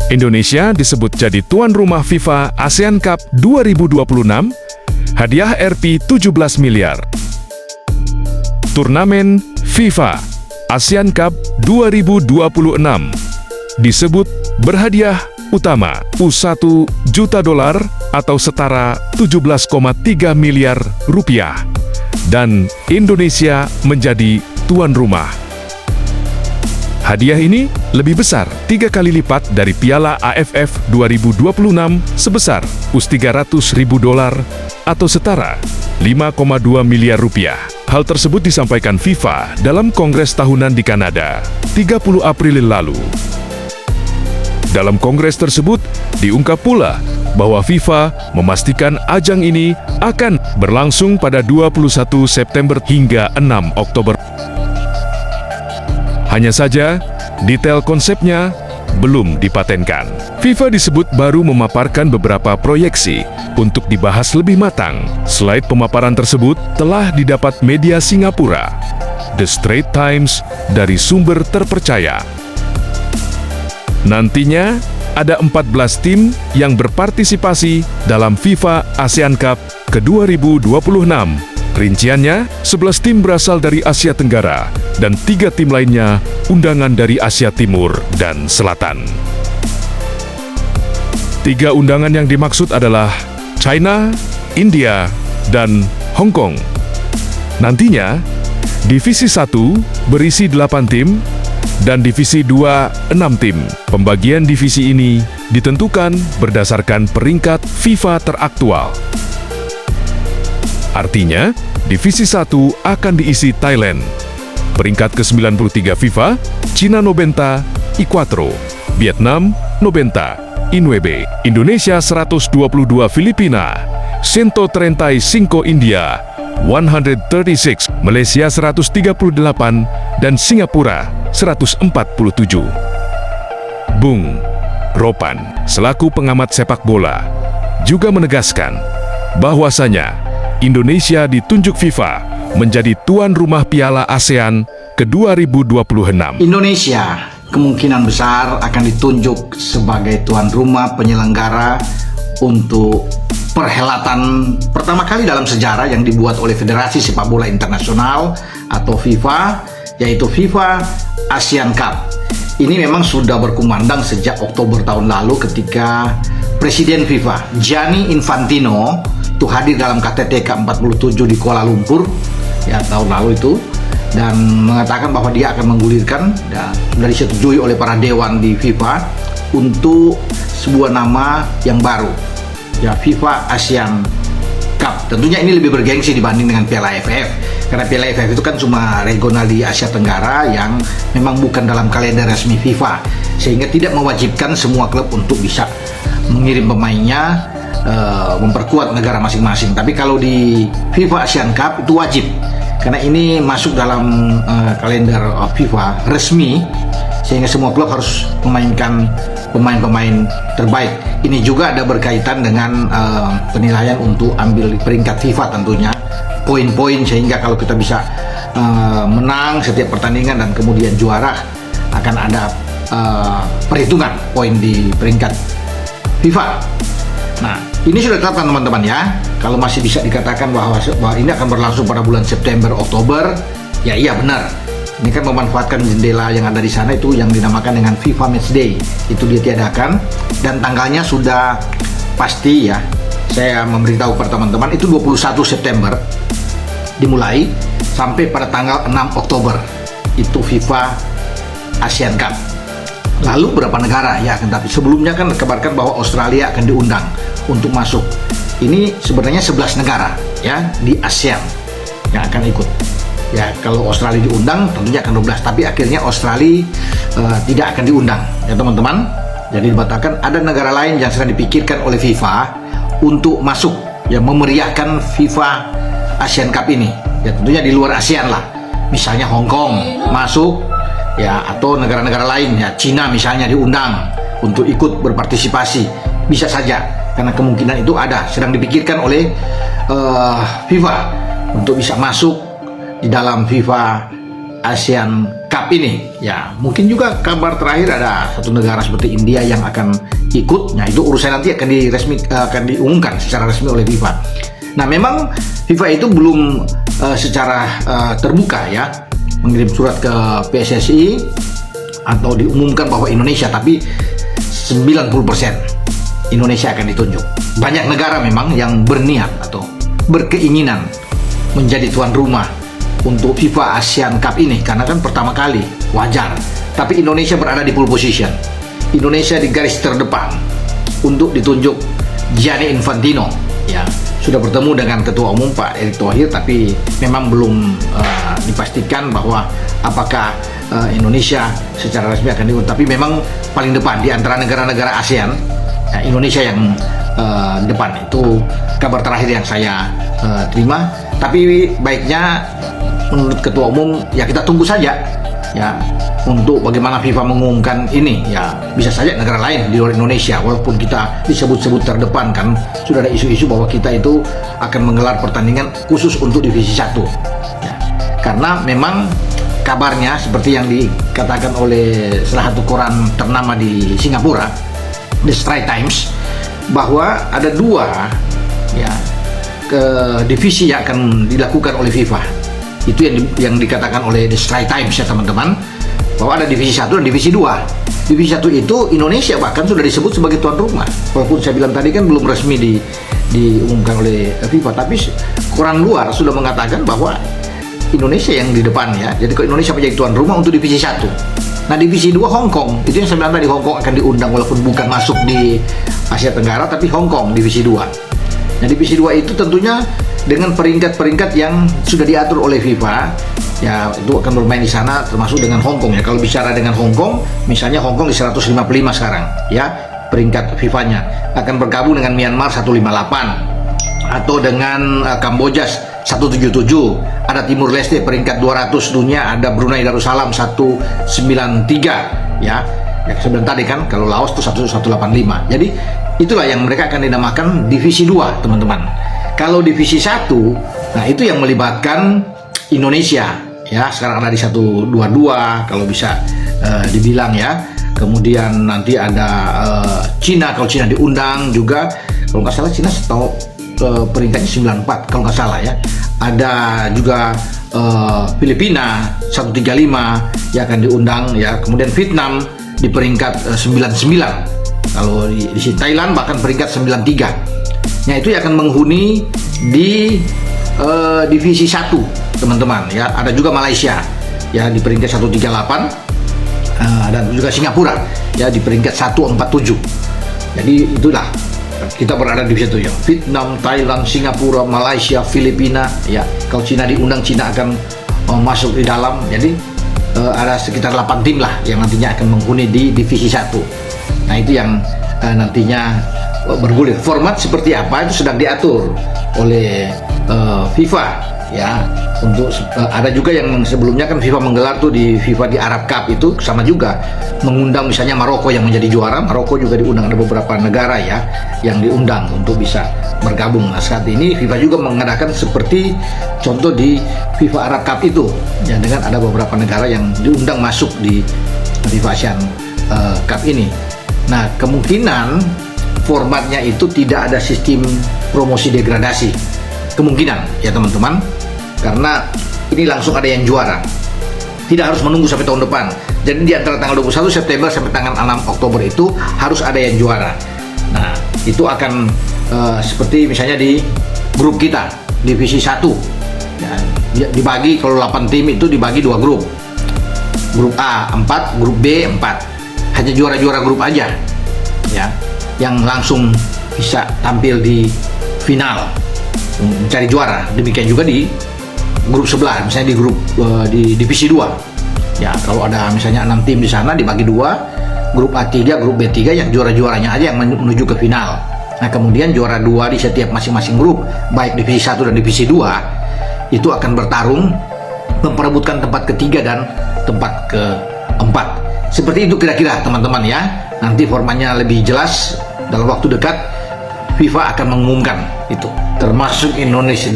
Indonesia disebut jadi tuan rumah FIFA ASEAN Cup 2026, hadiah Rp 17 miliar. Turnamen FIFA ASEAN Cup 2026 disebut berhadiah utama $1 juta atau setara 17,3 miliar rupiah, dan Indonesia menjadi tuan rumah. Hadiah ini lebih besar 3 kali lipat dari Piala AFF 2026 sebesar $300.000 atau setara 5,2 miliar rupiah. Hal tersebut disampaikan FIFA dalam Kongres Tahunan di Kanada, 30 April lalu. Dalam kongres tersebut, diungkap pula bahwa FIFA memastikan ajang ini akan berlangsung pada 21 September hingga 6 Oktober. Hanya saja, detail konsepnya belum dipatenkan. FIFA disebut baru memaparkan beberapa proyeksi untuk dibahas lebih matang. Slide pemaparan tersebut telah didapat media Singapura, The Straits Times, dari sumber terpercaya. Nantinya, ada 14 tim yang berpartisipasi dalam FIFA ASEAN Cup ke-2026. Rinciannya, 11 tim berasal dari Asia Tenggara dan 3 tim lainnya undangan dari Asia Timur dan Selatan. 3 undangan yang dimaksud adalah China, India, dan Hong Kong. Nantinya, Divisi 1 berisi 8 tim, dan Divisi 2, 6 tim. Pembagian divisi ini ditentukan berdasarkan peringkat FIFA teraktual. Artinya, Divisi 1 akan diisi Thailand, peringkat ke-93 FIFA, Cina 90, Ecuador, Vietnam 90, INWB, Indonesia 122 Filipina, 135 India, 136, Malaysia 138, dan Singapura 147. Bung Ropan, selaku pengamat sepak bola, juga menegaskan bahwasanya Indonesia ditunjuk FIFA menjadi tuan rumah Piala ASEAN ke-2026. Indonesia kemungkinan besar akan ditunjuk sebagai tuan rumah penyelenggara untuk perhelatan pertama kali dalam sejarah yang dibuat oleh Federasi Sepak Bola Internasional atau FIFA, yaitu FIFA ASEAN Cup. Ini memang sudah berkumandang sejak Oktober tahun lalu ketika Presiden FIFA Gianni Infantino itu hadir dalam KTT ke-47 di Kuala Lumpur ya tahun lalu itu, dan mengatakan bahwa dia akan menggulirkan dan sudah disetujui oleh para dewan di FIFA untuk sebuah nama yang baru, ya FIFA ASEAN Cup. Tentunya ini lebih bergengsi dibanding dengan Piala AFF, karena Piala AFF itu kan cuma regional di Asia Tenggara yang memang bukan dalam kalender resmi FIFA, sehingga tidak mewajibkan semua klub untuk bisa mengirim pemainnya, memperkuat negara masing-masing. Tapi kalau di FIFA ASEAN Cup itu wajib, karena ini masuk dalam kalender FIFA resmi, sehingga semua klub harus memainkan pemain-pemain terbaik. Ini juga ada berkaitan dengan penilaian untuk ambil peringkat FIFA tentunya, poin-poin, sehingga kalau kita bisa menang setiap pertandingan dan kemudian juara, akan ada perhitungan poin di peringkat FIFA. Nah, ini sudah ditetapkan teman-teman ya. Kalau masih bisa dikatakan bahwa ini akan berlangsung pada bulan September, Oktober, ya iya benar. Ini kan memanfaatkan jendela yang ada di sana itu yang dinamakan dengan FIFA Match Day. Itu dia tiadakan dan tanggalnya sudah pasti ya. Saya memberitahu kepada teman-teman itu 21 September dimulai sampai pada tanggal 6 Oktober. Itu FIFA ASEAN Cup. Lalu berapa negara ya, tapi sebelumnya kan dikabarkan bahwa Australia akan diundang untuk masuk. Ini sebenarnya 11 negara ya di ASEAN yang akan ikut. Ya, kalau Australia diundang tentunya akan 12, tapi akhirnya Australia tidak akan diundang ya teman-teman. Jadi dibatalkan. Ada negara lain yang sedang dipikirkan oleh FIFA untuk masuk ya, memeriahkan FIFA ASEAN Cup ini. Ya tentunya di luar ASEAN lah. Misalnya Hong Kong masuk ya, atau negara-negara lain ya, Cina misalnya diundang untuk ikut berpartisipasi. Bisa saja, karena kemungkinan itu ada, sedang dipikirkan oleh FIFA untuk bisa masuk di dalam FIFA ASEAN Cup. Cup ini. Ya, mungkin juga kabar terakhir ada satu negara seperti India yang akan ikut. Nah, itu urusan nanti akan diumumkan secara resmi oleh FIFA. Nah, memang FIFA itu belum secara terbuka ya mengirim surat ke PSSI atau diumumkan bahwa Indonesia, tapi 90% Indonesia akan ditunjuk. Banyak negara memang yang berniat atau berkeinginan menjadi tuan rumah untuk FIFA ASEAN Cup ini, karena kan pertama kali, wajar. Tapi Indonesia berada di pole position. Indonesia di garis terdepan untuk ditunjuk Gianni Infantino. Ya, sudah bertemu dengan Ketua Umum Pak Erick Thohir, tapi memang belum dipastikan bahwa apakah Indonesia secara resmi akan diundang. Tapi memang paling depan di antara negara-negara ASEAN, ya, Indonesia yang depan. Itu kabar terakhir yang saya terima. Tapi baiknya menurut Ketua Umum ya kita tunggu saja ya untuk bagaimana FIFA mengumumkan ini. Ya bisa saja negara lain di luar Indonesia, walaupun kita disebut-sebut terdepan, kan sudah ada isu-isu bahwa kita itu akan menggelar pertandingan khusus untuk divisi 1 ya. Karena memang kabarnya seperti yang dikatakan oleh salah satu koran ternama di Singapura, The Straits Times, bahwa ada 2 ya ke divisi yang akan dilakukan oleh FIFA. Itu yang dikatakan oleh The Straits Times ya teman-teman, bahwa ada divisi 1 dan divisi 2. Divisi 1 itu Indonesia bahkan sudah disebut sebagai tuan rumah, walaupun saya bilang tadi kan belum resmi diumumkan oleh FIFA, tapi koran luar sudah mengatakan bahwa Indonesia yang di depan ya. Jadi kalau Indonesia menjadi tuan rumah untuk divisi 1. Nah, divisi 2 Hong Kong, itu yang saya bilang tadi, Hong Kong akan diundang walaupun bukan masuk di Asia Tenggara, tapi Hong Kong divisi 2. Nah, divisi 2 itu tentunya dengan peringkat-peringkat yang sudah diatur oleh FIFA, ya itu akan bermain di sana, termasuk dengan Hong Kong ya. Kalau bicara dengan Hong Kong, misalnya Hong Kong di 155 sekarang ya peringkat FIFA-nya, akan bergabung dengan Myanmar 158 atau dengan Kamboja 177. Ada Timur Leste peringkat 200 dunia, ada Brunei Darussalam 193 ya. Ya sebentar tadi kan, kalau Laos itu 185. Jadi itulah yang mereka akan dinamakan divisi 2, teman-teman. Kalau divisi 1, nah itu yang melibatkan Indonesia ya, sekarang ada di 122 kalau bisa dibilang ya. Kemudian nanti ada Cina, kalau Cina diundang juga, kalau nggak salah Cina setahu peringkatnya 94 kalau nggak salah ya. Ada juga Filipina 135 yang akan diundang ya. Kemudian Vietnam di peringkat 99. Kalau di sini Thailand bahkan peringkat 93. Nah, itu yang akan menghuni di divisi 1, teman-teman ya. Ada juga Malaysia ya di peringkat 138. Dan juga Singapura ya di peringkat 147. Jadi itulah kita berada di situ ya. Vietnam, Thailand, Singapura, Malaysia, Filipina ya. Kalau Cina diundang, Cina akan masuk di dalam. Jadi ada sekitar 8 tim lah yang nantinya akan menghuni di divisi 1. Nah, itu yang nantinya bergulir. Format seperti apa itu sedang diatur oleh FIFA ya. Untuk ada juga yang sebelumnya kan FIFA menggelar tuh di FIFA di Arab Cup, itu sama juga mengundang misalnya Maroko yang menjadi juara. Maroko juga diundang, ada beberapa negara ya yang diundang untuk bisa bergabung. Nah, saat ini FIFA juga mengadakan seperti contoh di FIFA Arab Cup itu ya, dengan ada beberapa negara yang diundang masuk di FIFA ASEAN Cup ini. Nah, kemungkinan formatnya itu tidak ada sistem promosi degradasi, kemungkinan ya teman-teman, karena ini langsung ada yang juara, tidak harus menunggu sampai tahun depan. Jadi di antara tanggal 21 September sampai tanggal 6 Oktober itu harus ada yang juara. Nah, itu akan seperti misalnya di grup kita divisi 1 ya, dibagi, kalau 8 tim itu dibagi 2 grup. Grup A 4, grup B 4. Hanya juara-juara grup aja ya yang langsung bisa tampil di final mencari juara. Demikian juga di grup sebelah, misalnya di grup di divisi 2 ya. Kalau ada misalnya 6 tim di sana dibagi 2, grup A3, grup B3, yang juara-juaranya aja yang menuju ke final. Nah, kemudian juara 2 di setiap masing-masing grup, baik divisi 1 dan divisi 2, itu akan bertarung memperebutkan tempat ketiga dan tempat keempat. Seperti itu kira-kira teman-teman ya. Nanti formatnya lebih jelas dalam waktu dekat FIFA akan mengumumkan itu, termasuk Indonesia.